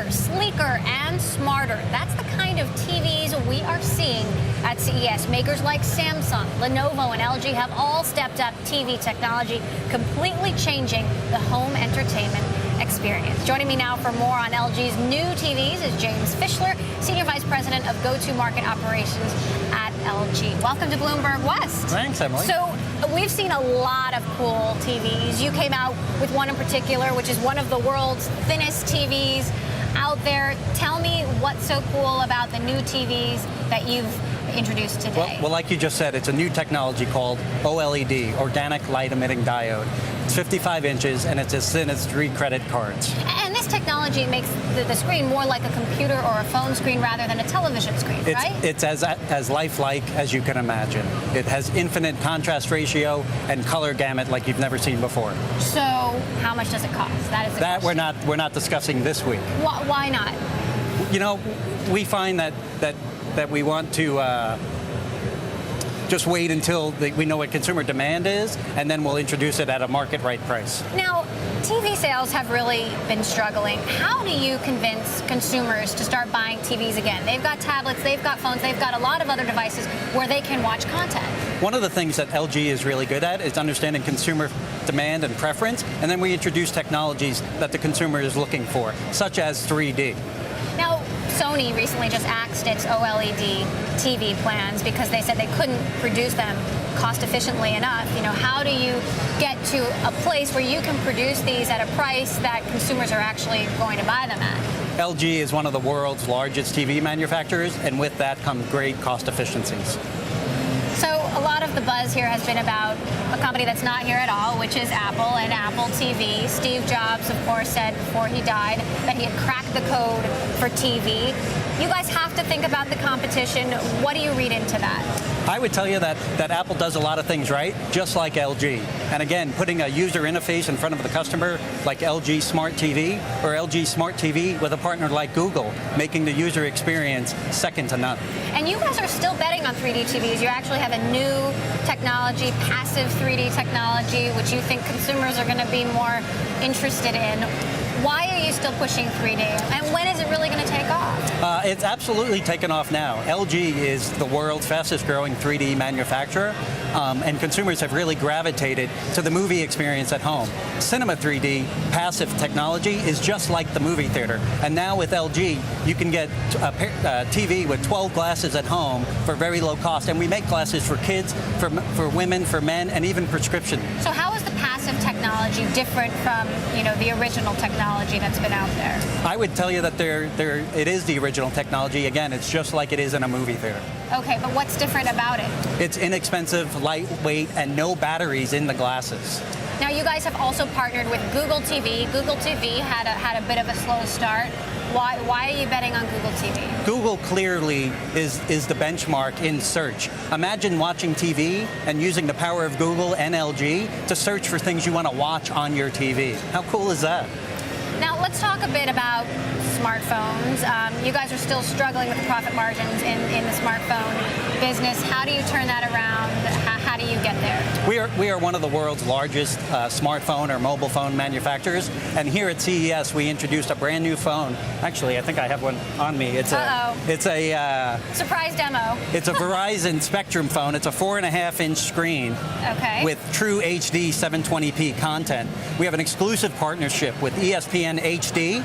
bigger, sleeker, and smarter. That's the kind of TVs we are seeing at CES. Makers like Samsung, Lenovo, and LG have all stepped up TV technology, completely changing the home entertainment experience. Joining me now for more on LG's new TVs is James Fishler, Senior Vice President of Go-to-Market Operations at LG. Welcome to Bloomberg West. Thanks, Emily. So we've seen a lot of cool TVs. You came out with one in particular, which is one of the world's thinnest TVs out there. Tell me what's so cool about the new TVs that you've introduced today. Well, like you just said, it's a new technology called OLED, Organic Light-Emitting Diode. It's 55 inches, and it's as thin as 3 credit cards. And this technology makes the screen more like a computer or a phone screen rather than a television screen, right? It's as lifelike as you can imagine. It has infinite contrast ratio and color gamut like you've never seen before. So how much does it cost? That is the question. we're not discussing this week. Why not? You know, we find that we want to just wait until we know what consumer demand is, and then we'll introduce it at a market right price. Now, TV sales have really been struggling. How do you convince consumers to start buying TVs again? They've got tablets, they've got phones, they've got a lot of other devices where they can watch content. One of the things that LG is really good at is understanding consumer demand and preference, and then we introduce technologies that the consumer is looking for, such as 3D. Now, Sony recently just axed its OLED TV plans because they said they couldn't produce them cost efficiently enough. You know, how do you get to a place where you can produce these at a price that consumers are actually going to buy them at? LG is one of the world's largest TV manufacturers, and with that comes great cost efficiencies. So a lot of the buzz here has been about a company that's not here at all, which is Apple and Apple TV. Steve Jobs, of course, said before he died that he had cracked the code for TV. You guys have to think about the competition. What do you read into that? I would tell you that Apple does a lot of things right, just like LG. And again, putting a user interface in front of the customer like LG Smart TV or LG Smart TV with a partner like Google, making the user experience second to none. And you guys are still betting on 3D TVs. You actually have a new technology, passive 3D technology, which you think consumers are going to be more interested in. Why are you still pushing 3D? And when is it really going to take off? It's absolutely taken off now. LG is the world's fastest growing 3D manufacturer, and consumers have really gravitated to the movie experience at home. Cinema 3D, passive technology, is just like the movie theater. And now with LG, you can get a TV with 12 glasses at home for very low cost. And we make glasses for kids, for women, for men, and even prescription. So how is the passive technology different from, you know, the original technology that's been out there? I would tell you that it is the original technology. Again, it's just like it is in a movie theater. Okay, but what's different about it? It's inexpensive, lightweight, and no batteries in the glasses. Now, you guys have also partnered with Google TV. Google TV had a bit of a slow start. Why are you betting on Google TV? Google clearly is the benchmark in search. Imagine watching TV and using the power of Google and LG to search for things you want to watch on your TV. How cool is that? Now, let's talk a bit about smartphones. You guys are still struggling with the profit margins in the smartphone business. How do you turn that around? How do you get there? We are one of the world's largest smartphone or mobile phone manufacturers, and here at CES we introduced a brand new phone. Actually, I think I have one on me. It's a surprise demo. It's a Verizon Spectrum phone. It's a 4.5-inch screen with true HD 720p content. We have an exclusive partnership with ESPN HD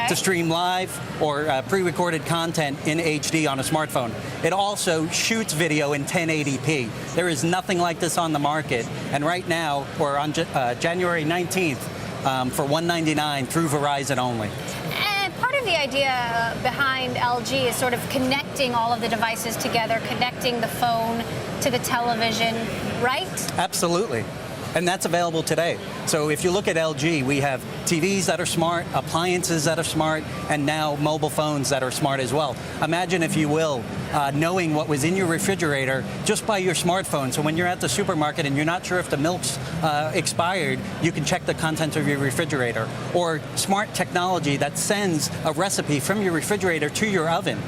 to stream live or pre-recorded content in HD on a smartphone. It also shoots video in 1080p. There is nothing like this on the market, and right now we're on January 19th for $199 through Verizon only. And part of the idea behind LG is sort of connecting all of the devices together, connecting the phone to the television, right? Absolutely. And that's available today. So if you look at LG, we have TVs that are smart, appliances that are smart, and now mobile phones that are smart as well. Imagine, if you will, knowing what was in your refrigerator just by your smartphone. So when you're at the supermarket and you're not sure if the milk's expired, you can check the contents of your refrigerator. Or smart technology that sends a recipe from your refrigerator to your oven.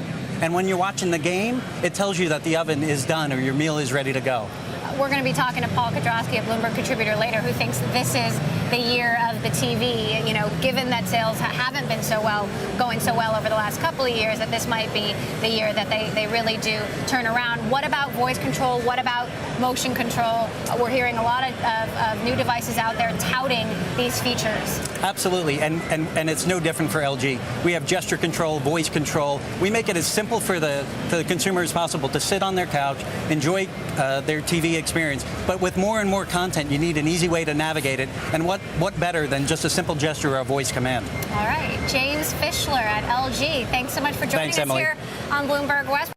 And when you're watching the game, it tells you that the oven is done or your meal is ready to go. We're going to be talking to Paul Kudrowski, a Bloomberg contributor, later, who thinks this is the year of the TV. You know, given that sales haven't been going so well over the last couple of years, that this might be the year that they really do turn around. What about voice control? What about motion control? We're hearing a lot of new devices out there touting these features. Absolutely, and it's no different for LG. We have gesture control, voice control. We make it as simple for the consumer as possible to sit on their couch, enjoy their TV experience. But with more and more content, you need an easy way to navigate it. And what better than just a simple gesture or a voice command? All right, James Fishler at LG. Thanks so much for joining us Emily. here on Bloomberg West.